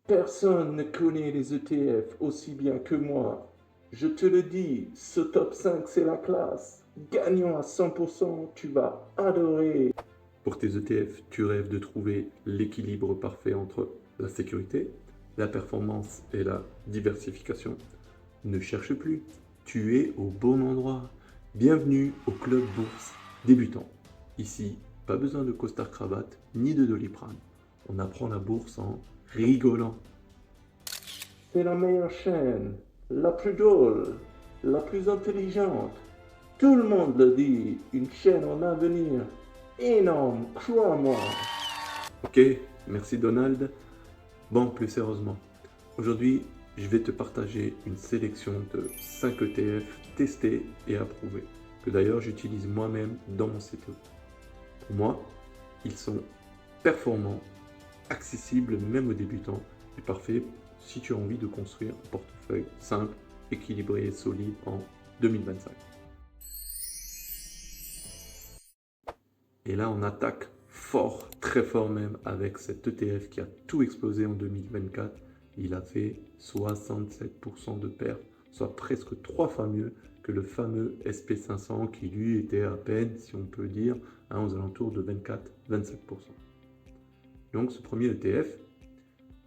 Personne ne connaît les ETF aussi bien que moi. Je te le dis, ce top 5 c'est la classe. Gagnant à 100%, tu vas adorer. Pour tes ETF, tu rêves de trouver l'équilibre parfait entre la sécurité, la performance et la diversification. Ne cherche plus, tu es au bon endroit. Bienvenue au Club Bourse débutant. Ici, pas besoin de costard cravate ni de Doliprane. On apprend la bourse en rigolant. C'est la meilleure chaîne, la plus drôle, la plus intelligente. Tout le monde le dit, une chaîne en avenir. Énorme, crois-moi. Ok, merci Donald. Bon, plus sérieusement, aujourd'hui, je vais te partager une sélection de 5 ETF testés et approuvés, que d'ailleurs j'utilise moi-même dans mon CTO. Pour moi, ils sont performants, accessibles même aux débutants et parfaits si tu as envie de construire un portefeuille simple, équilibré et solide en 2025. Et là, on attaque fort, très fort même, avec cet ETF qui a tout explosé en 2024. Il a fait 67% de perte, soit presque 3 fois mieux que le fameux SP500 qui lui était à peine, si on peut dire, aux alentours de 24-27%. Donc ce premier ETF,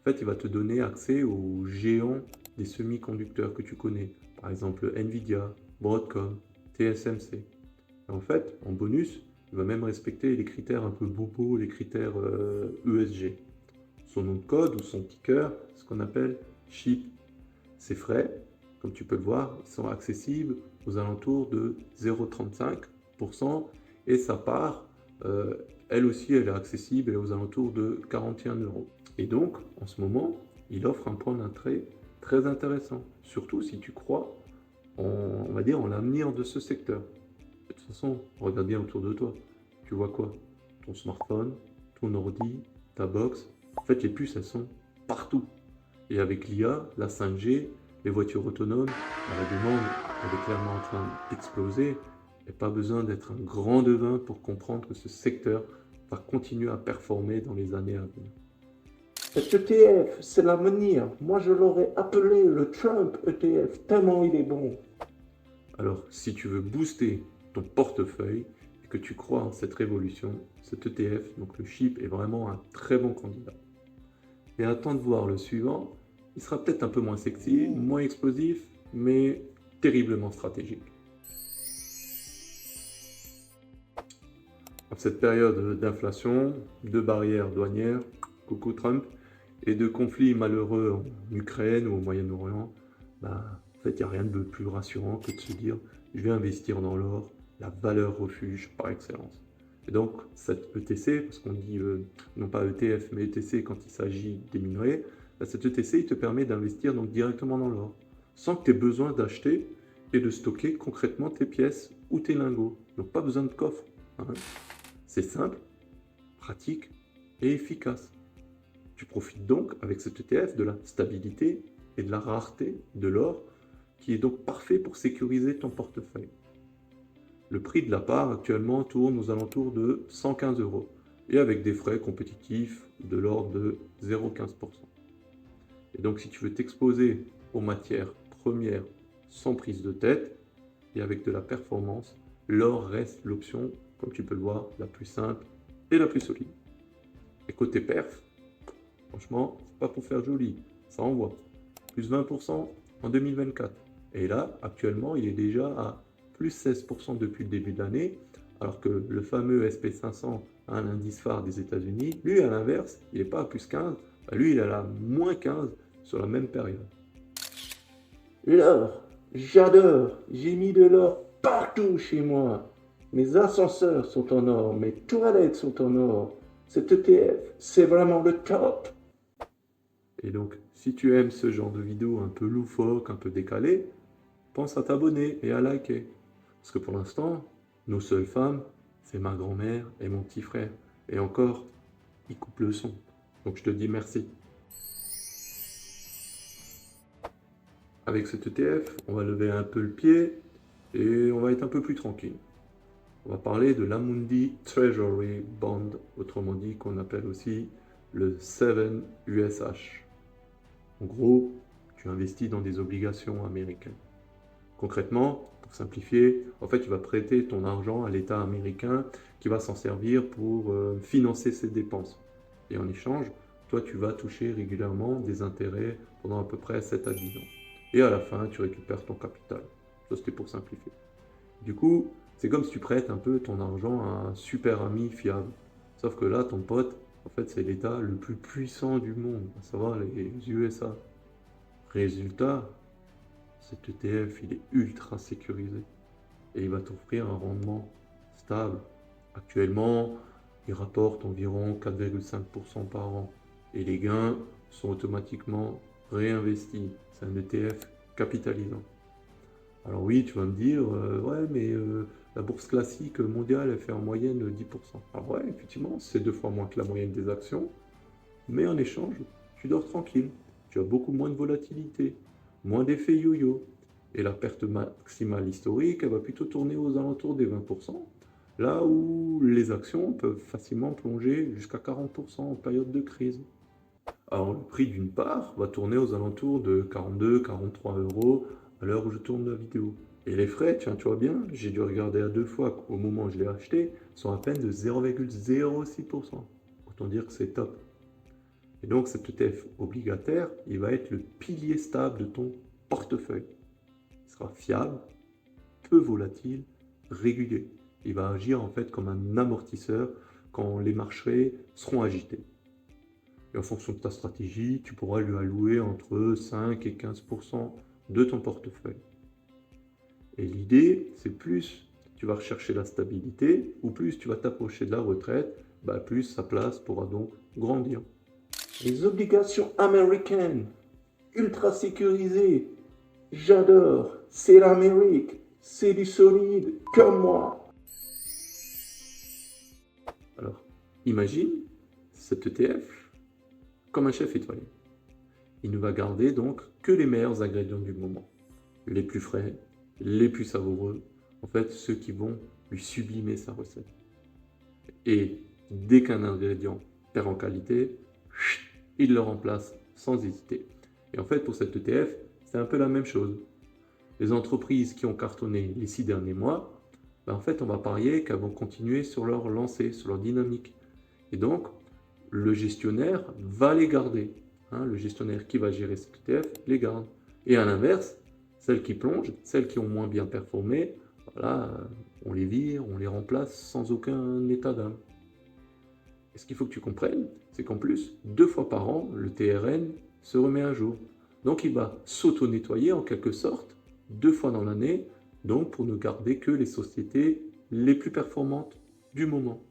en fait, il va te donner accès aux géants des semi-conducteurs que tu connais. Par exemple, Nvidia, Broadcom, TSMC. Et en fait, en bonus, il va même respecter les critères un peu bobos, les critères ESG. Son nom de code ou son ticker, ce qu'on appelle SHIP. Ses frais, comme tu peux le voir, ils sont accessibles aux alentours de 0,35% et sa part, elle aussi, elle est accessible aux alentours de 41 euros. Et donc, en ce moment, il offre un point d'entrée très intéressant, surtout si tu crois on va dire, en l'avenir de ce secteur. De toute façon, regarde bien autour de toi. Tu vois quoi? Ton smartphone, ton ordi, ta box. En fait, les puces, elles sont partout. Et avec l'IA, la 5G, les voitures autonomes, la demande, elle est clairement en train d'exploser. Il n'y a pas besoin d'être un grand devin pour comprendre que ce secteur va continuer à performer dans les années à venir. Cet ETF, c'est l'avenir. Moi, je l'aurais appelé le Trump ETF, tellement il est bon. Alors, si tu veux booster ton portefeuille et que tu crois en cette révolution, cet ETF, donc le SHIP, est vraiment un très bon candidat. Et attends de voir le suivant. Il sera peut-être un peu moins sexy, moins explosif, mais terriblement stratégique. En cette période d'inflation, de barrières douanières, coucou Trump, et de conflits malheureux en Ukraine ou au Moyen-Orient, en fait, il n'y a rien de plus rassurant que de se dire je vais investir dans l'or, la valeur refuge par excellence. Et donc, cette ETC, parce qu'on dit non pas ETF, mais ETC quand il s'agit des minerais, cette ETC, il te permet d'investir donc directement dans l'or, sans que tu aies besoin d'acheter et de stocker concrètement tes pièces ou tes lingots. Donc, pas besoin de coffre. Hein. C'est simple, pratique et efficace. Tu profites donc avec cet ETF de la stabilité et de la rareté de l'or qui est donc parfait pour sécuriser ton portefeuille. Le prix de la part actuellement tourne aux alentours de 115 euros et avec des frais compétitifs de l'ordre de 0,15%. Et donc si tu veux t'exposer aux matières premières sans prise de tête et avec de la performance, l'or reste l'option, comme tu peux le voir, la plus simple et la plus solide. Et côté perf, franchement, c'est pas pour faire joli, ça envoie. Plus 20% en 2024. Et là, actuellement, il est déjà à plus 16% depuis le début de l'année, alors que le fameux SP500, un indice phare des États-Unis, lui, à l'inverse, il n'est pas à plus 15, lui, il est à moins 15 sur la même période. L'or, j'adore, j'ai mis de l'or partout chez moi. Mes ascenseurs sont en or, mes toilettes sont en or. Cet ETF, c'est vraiment le top. Et donc, si tu aimes ce genre de vidéo un peu loufoque, un peu décalé, pense à t'abonner et à liker. Parce que pour l'instant, nos seules femmes, c'est ma grand-mère et mon petit frère. Et encore, ils coupent le son. Donc je te dis merci. Avec cet ETF, on va lever un peu le pied et on va être un peu plus tranquille. On va parler de l'Amundi Treasury Bond, autrement dit qu'on appelle aussi le 7 USH. En gros, tu investis dans des obligations américaines. Concrètement, pour simplifier, en fait, tu vas prêter ton argent à l'État américain qui va s'en servir pour financer ses dépenses. Et en échange, toi, tu vas toucher régulièrement des intérêts pendant à peu près 7 à 10 ans. Et à la fin, tu récupères ton capital. Ça, c'était pour simplifier. Du coup, c'est comme si tu prêtes un peu ton argent à un super ami fiable. Sauf que là, ton pote, en fait, c'est l'État le plus puissant du monde, à savoir les USA. Résultat, cet ETF, il est ultra sécurisé et il va t'offrir un rendement stable. Actuellement, il rapporte environ 4,5% par an et les gains sont automatiquement réinvestis. C'est un ETF capitalisant. Alors oui, tu vas me dire, ouais, mais la bourse classique mondiale, elle fait en moyenne 10%. Alors ouais, effectivement, c'est 2 fois moins que la moyenne des actions, mais en échange, tu dors tranquille. Tu as beaucoup moins de volatilité, moins d'effet yo-yo. Et la perte maximale historique, elle va plutôt tourner aux alentours des 20%, là où les actions peuvent facilement plonger jusqu'à 40% en période de crise. Alors le prix d'une part va tourner aux alentours de 42-43 euros à l'heure où je tourne la vidéo. Et les frais, tiens, tu vois bien, j'ai dû regarder à 2 fois au moment où je l'ai acheté, sont à peine de 0,06%. Autant dire que c'est top. Et donc cet ETF obligataire, il va être le pilier stable de ton portefeuille. Il sera fiable, peu volatile, régulier. Il va agir en fait comme un amortisseur quand les marchés seront agités. Et en fonction de ta stratégie, tu pourras lui allouer entre 5 et 15% de ton portefeuille. Et l'idée, c'est plus tu vas rechercher la stabilité, ou plus tu vas t'approcher de la retraite, plus sa place pourra donc grandir. Les obligations américaines, ultra sécurisées, j'adore, c'est l'Amérique, c'est du solide, comme moi. Alors, imagine cet ETF comme un chef étoilé. Il ne va garder donc que les meilleurs ingrédients du moment, les plus frais, les plus savoureux, en fait ceux qui vont lui sublimer sa recette. Et dès qu'un ingrédient perd en qualité, il le remplace sans hésiter. Et en fait pour cet ETF, c'est un peu la même chose. Les entreprises qui ont cartonné les 6 derniers mois, en fait on va parier qu'elles vont continuer sur leur lancée, sur leur dynamique. Et donc le gestionnaire va les garder. Le gestionnaire qui va gérer cet ETF les garde. Et à l'inverse, celles qui plongent, celles qui ont moins bien performé, voilà, on les vire, on les remplace sans aucun état d'âme. Et ce qu'il faut que tu comprennes, c'est qu'en plus, 2 fois par an, le TRN se remet à jour. Donc il va s'auto-nettoyer en quelque sorte, 2 fois dans l'année, donc pour ne garder que les sociétés les plus performantes du moment.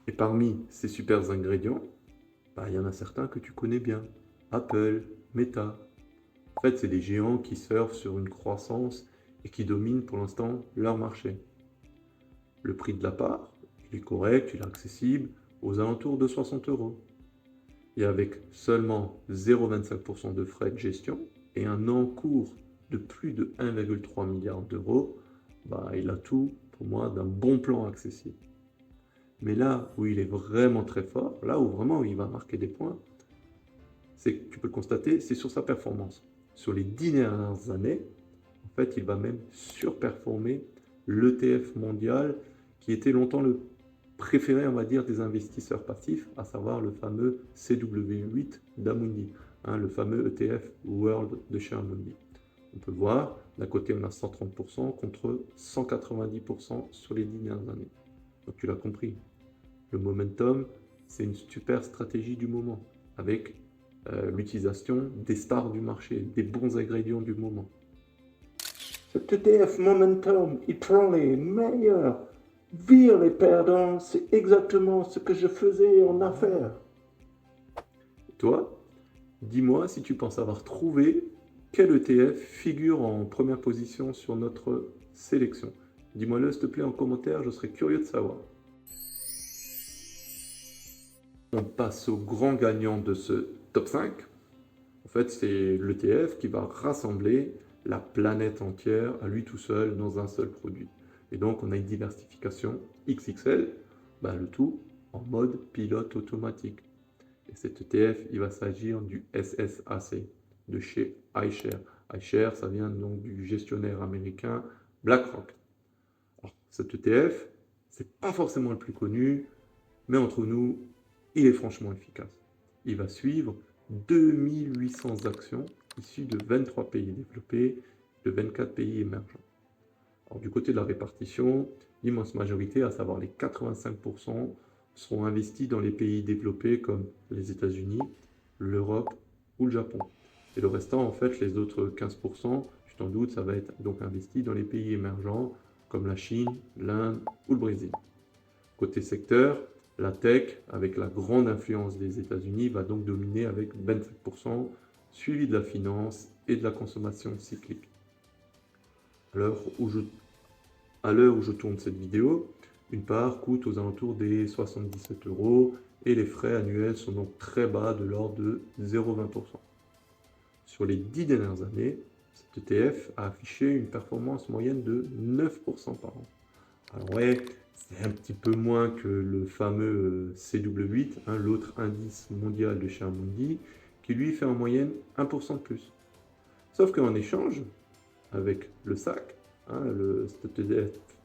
Et parmi ces super ingrédients, il y en a certains que tu connais bien. Apple, Meta. En fait, c'est des géants qui surfent sur une croissance et qui dominent pour l'instant leur marché. Le prix de la part, il est correct, il est accessible, aux alentours de 60 euros. Et avec seulement 0,25% de frais de gestion et un encours de plus de 1,3 milliard d'euros, il a tout, pour moi, d'un bon plan accessible. Mais là où il est vraiment très fort, là où vraiment il va marquer des points, c'est que tu peux le constater, c'est sur sa performance. Sur les 10 dernières années, en fait, il va même surperformer l'ETF mondial qui était longtemps le préféré, on va dire, des investisseurs passifs, à savoir le fameux CW8 d'Amundi, le fameux ETF World de chez Amundi. On peut voir, d'un côté, on a 130% contre 190% sur les 10 dernières années. Donc tu l'as compris, le momentum, c'est une super stratégie du moment, avec l'utilisation des stars du marché, des bons ingrédients du moment. Cet ETF Momentum, il prend les meilleurs, vire les perdants, c'est exactement ce que je faisais en affaires. Et toi, dis-moi si tu penses avoir trouvé quel ETF figure en première position sur notre sélection. Dis-moi-le s'il te plaît en commentaire, je serais curieux de savoir. On passe au grand gagnant de ce top 5. En fait, c'est l'ETF qui va rassembler la planète entière à lui tout seul dans un seul produit. Et donc, on a une diversification XXL, le tout en mode pilote automatique. Et cet ETF, il va s'agir du SSAC. de chez iShares. iShares, ça vient donc du gestionnaire américain BlackRock. Alors, cet ETF, c'est pas forcément le plus connu, mais entre nous, il est franchement efficace. Il va suivre 2800 actions issues de 23 pays développés, de 24 pays émergents. Alors, du côté de la répartition, l'immense majorité, à savoir les 85%, seront investis dans les pays développés comme les États-Unis, l'Europe ou le Japon. Et le restant, en fait, les autres 15%, tu t'en doutes, ça va être donc investi dans les pays émergents comme la Chine, l'Inde ou le Brésil. Côté secteur, la tech, avec la grande influence des États-Unis, va donc dominer avec 25%, suivi de la finance et de la consommation cyclique. À l'heure où je tourne cette vidéo, une part coûte aux alentours des 77 euros et les frais annuels sont donc très bas, de l'ordre de 0,20%. Sur les 10 dernières années, cet ETF a affiché une performance moyenne de 9% par an. Alors ouais, c'est un petit peu moins que le fameux CW8, l'autre indice mondial de chez Amundi, qui lui fait en moyenne 1% de plus. Sauf qu'en échange, avec le SAC,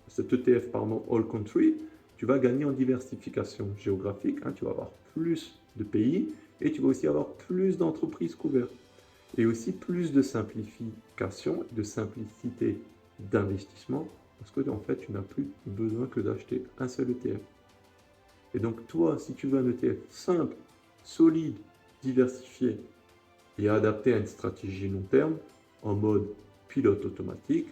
cet ETF All Country, tu vas gagner en diversification géographique, tu vas avoir plus de pays et tu vas aussi avoir plus d'entreprises couvertes. Et aussi plus de simplification, de simplicité d'investissement, parce que en fait, tu n'as plus besoin que d'acheter un seul ETF. Et donc toi, si tu veux un ETF simple, solide, diversifié et adapté à une stratégie long terme, en mode pilote automatique,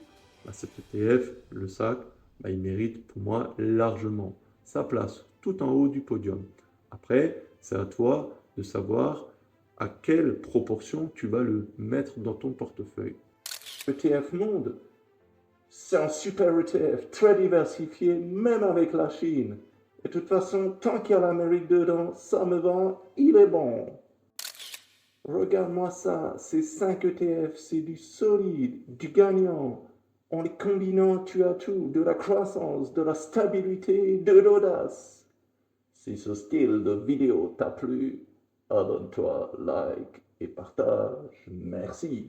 cet ETF, le SAC, il mérite pour moi largement sa place tout en haut du podium. Après, c'est à toi de savoir à quelle proportion tu vas le mettre dans ton portefeuille. ETF Monde, c'est un super ETF, très diversifié, même avec la Chine. Et de toute façon, tant qu'il y a l'Amérique dedans, ça me va, il est bon. Regarde-moi ça, ces 5 ETF, c'est du solide, du gagnant. En les combinant, tu as tout, de la croissance, de la stabilité, de l'audace. Si ce style de vidéo t'a plu, abonne-toi, like et partage. Merci.